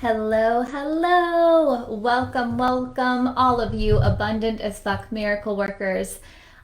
Hello, hello. Welcome, welcome, all of you abundant as fuck miracle workers.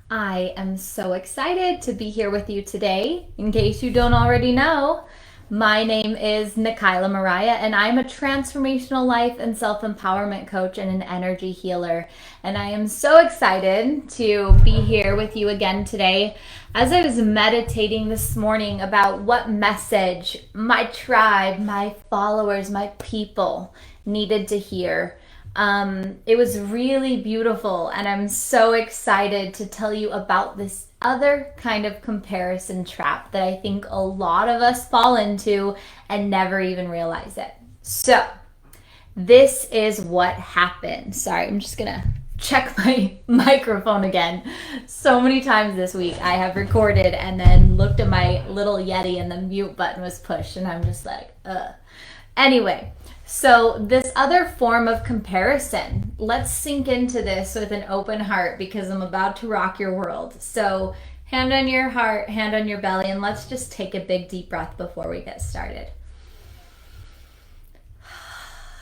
I am so excited to be here with you today. In case you don't already know, my name is Nikayla Mariah, and I'm a transformational life and self empowerment coach and an energy healer. And I am so excited to be here with you again today. As I was meditating this morning about what message my tribe, my followers, my people needed to hear, it was really beautiful, and I'm so excited to tell you about this other kind of comparison trap that I think a lot of us fall into and never even realize it. So, this is what happened. Sorry, I'm just gonna check my microphone again. So many times this week I have recorded and then looked at my little Yeti and the mute button was pushed, and I'm just like, ugh. Anyway, so this other form of comparison, let's sink into this with an open heart because I'm about to rock your world. So hand on your heart, hand on your belly, and let's just take a big deep breath before we get started.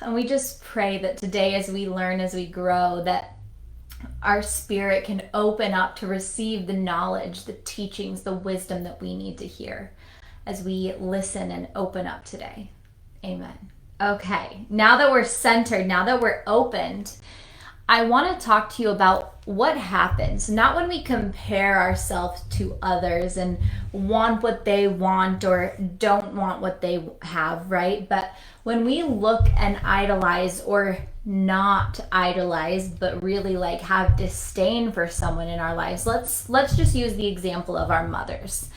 And we just pray that today, as we learn, as we grow, that our spirit can open up to receive the knowledge, the teachings, the wisdom that we need to hear as we listen and open up today. Amen. Okay, now that we're centered, now that we're opened, I want to talk to you about what happens, not when we compare ourselves to others and want what they want or don't want what they have, right? But when we look and idolize, or not idolize, but really like have disdain for someone in our lives. Let's just use the example of our mothers.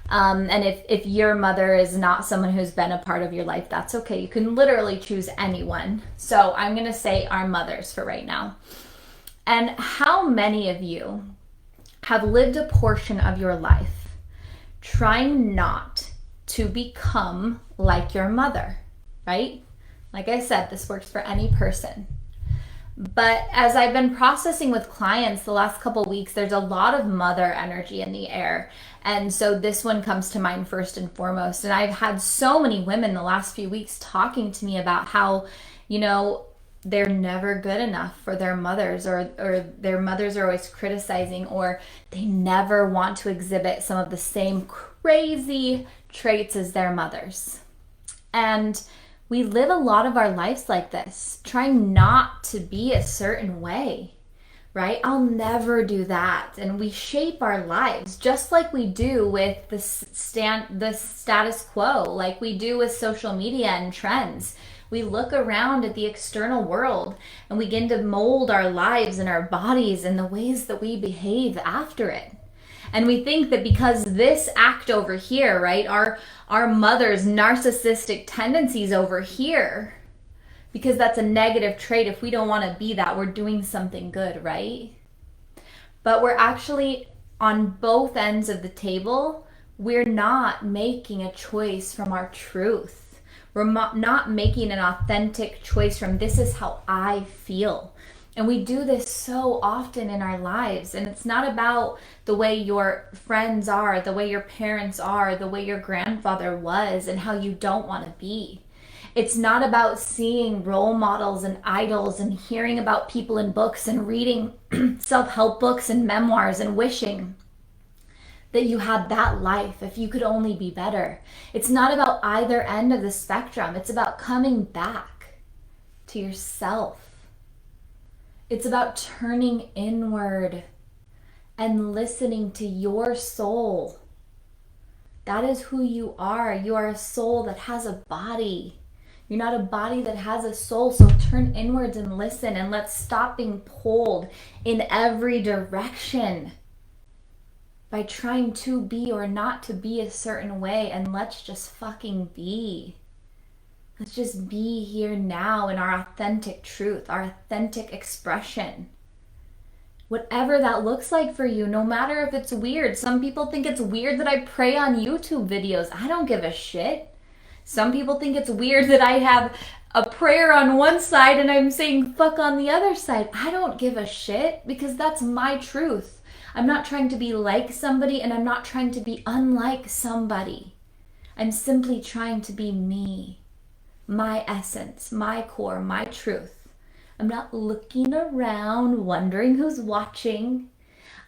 And if your mother is not someone who's been a part of your life, that's okay. You can literally choose anyone. So I'm going to say our mothers for right now. And how many of you have lived a portion of your life trying not to become like your mother, right? Like I said, this works for any person. But as I've been processing with clients the last couple of weeks, there's a lot of mother energy in the air. And so this one comes to mind first and foremost. And I've had so many women the last few weeks talking to me about how, they're never good enough for their mothers, or their mothers are always criticizing, or they never want to exhibit some of the same crazy traits as their mothers. And we live a lot of our lives like this, trying not to be a certain way, right? I'll never do that. And we shape our lives just like we do with the status quo, like we do with social media and trends. We look around at the external world and we begin to mold our lives and our bodies and the ways that we behave after it. And we think that because this act over here, right, our mother's narcissistic tendencies over here, because that's a negative trait, if we don't want to be that, we're doing something good, right? But we're actually on both ends of the table. We're not making a choice from our truth. We're not making an authentic choice from this is how I feel. And we do this so often in our lives. And it's not about the way your friends are, the way your parents are, the way your grandfather was, and how you don't want to be. It's not about seeing role models and idols and hearing about people in books and reading self-help books and memoirs and wishing that you had that life if you could only be better. It's not about either end of the spectrum. It's about coming back to yourself. It's about turning inward and listening to your soul. That is who you are. You are a soul that has a body. You're not a body that has a soul. So turn inwards and listen, and let's stop being pulled in every direction by trying to be or not to be a certain way, and let's just fucking be. Let's just be here now in our authentic truth, our authentic expression. Whatever that looks like for you, no matter if it's weird. Some people think it's weird that I pray on YouTube videos. I don't give a shit. Some people think it's weird that I have a prayer on one side and I'm saying fuck on the other side. I don't give a shit, because that's my truth. I'm not trying to be like somebody, and I'm not trying to be unlike somebody. I'm simply trying to be me. my essence, my core, my truth. I'm not looking around wondering who's watching.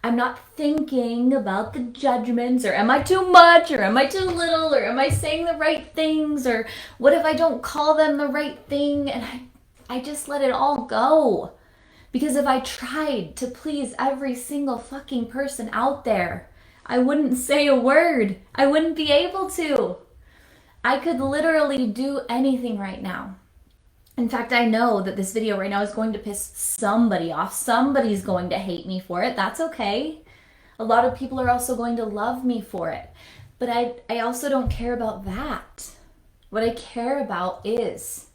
I'm not thinking about the judgments, or am I too much, or am I too little, or am I saying the right things, or what if I don't call them the right thing? And I just let it all go. Because if I tried to please every single fucking person out there, I wouldn't say a word. I wouldn't be able to. I could literally do anything right now. In fact, I know that this video right now is going to piss somebody off. Somebody's going to hate me for it. That's okay. A lot of people are also going to love me for it. But I also don't care about that. What I care about is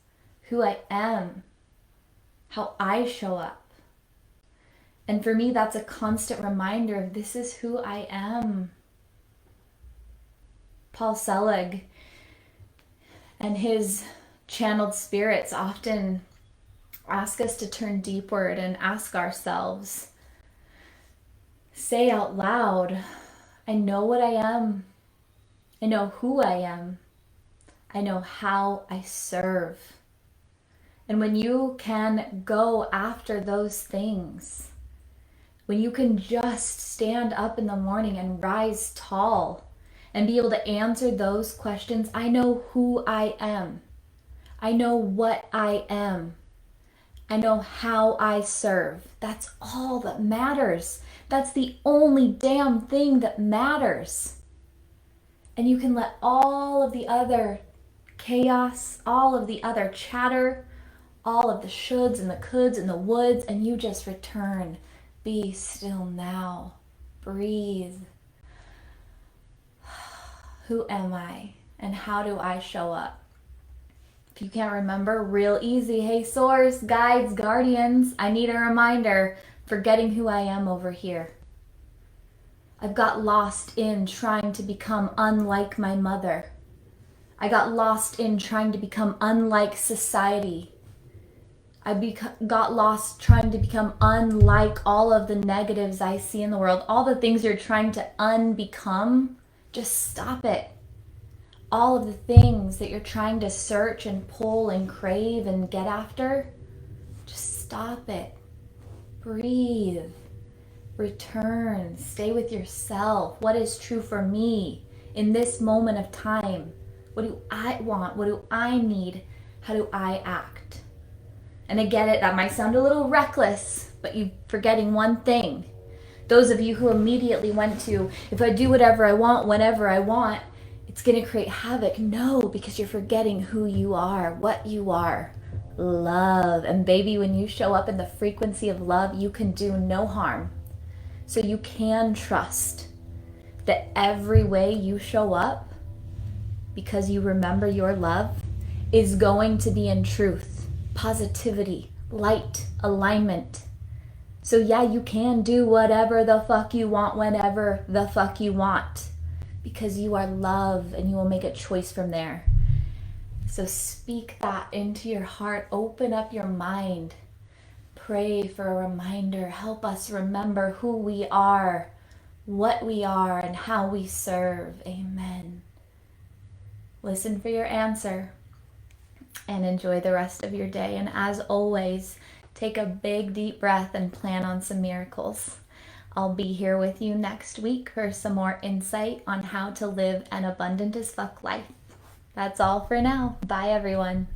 who I am, how I show up. And for me, that's a constant reminder of this is who I am. Paul Selig and his channeled spirits often ask us to turn deepward and ask ourselves, say out loud, I know what I am. I know who I am. I know how I serve. And when you can go after those things, when you can just stand up in the morning and rise tall and be able to answer those questions, I know who I am. I know what I am. I know how I serve. That's all that matters. That's the only damn thing that matters. And you can let all of the other chaos, all of the other chatter, all of the shoulds and the coulds and the woulds, and you just return. Be still now. Breathe. Who am I? And how do I show up? If you can't remember, real easy. Hey, source, guides, guardians, I need a reminder. Forgetting who I am over here. I've got lost in trying to become unlike my mother. I got lost in trying to become unlike society. Got lost trying to become unlike all of the negatives I see in the world. All the things you're trying to unbecome, just stop it. All of the things that you're trying to search and pull and crave and get after, just stop it. Breathe. Return. Stay with yourself. What is true for me in this moment of time? What do I want? What do I need? How do I act? And I get it, that might sound a little reckless, but you're forgetting one thing. Those of you who immediately went to, if I do whatever I want, whenever I want, it's going to create havoc. No, because you're forgetting who you are, what you are. Love. And baby, when you show up in the frequency of love, you can do no harm. So you can trust that every way you show up, because you remember your love, is going to be in truth, positivity, light, alignment. So yeah, you can do whatever the fuck you want, whenever the fuck you want, because you are love and you will make a choice from there. So speak that into your heart, open up your mind, pray for a reminder, help us remember who we are, what we are, and how we serve. Amen. Listen for your answer and enjoy the rest of your day. And as always, take a big deep breath and plan on some miracles. I'll be here with you next week for some more insight on how to live an abundant as fuck life. That's all for now. Bye, everyone.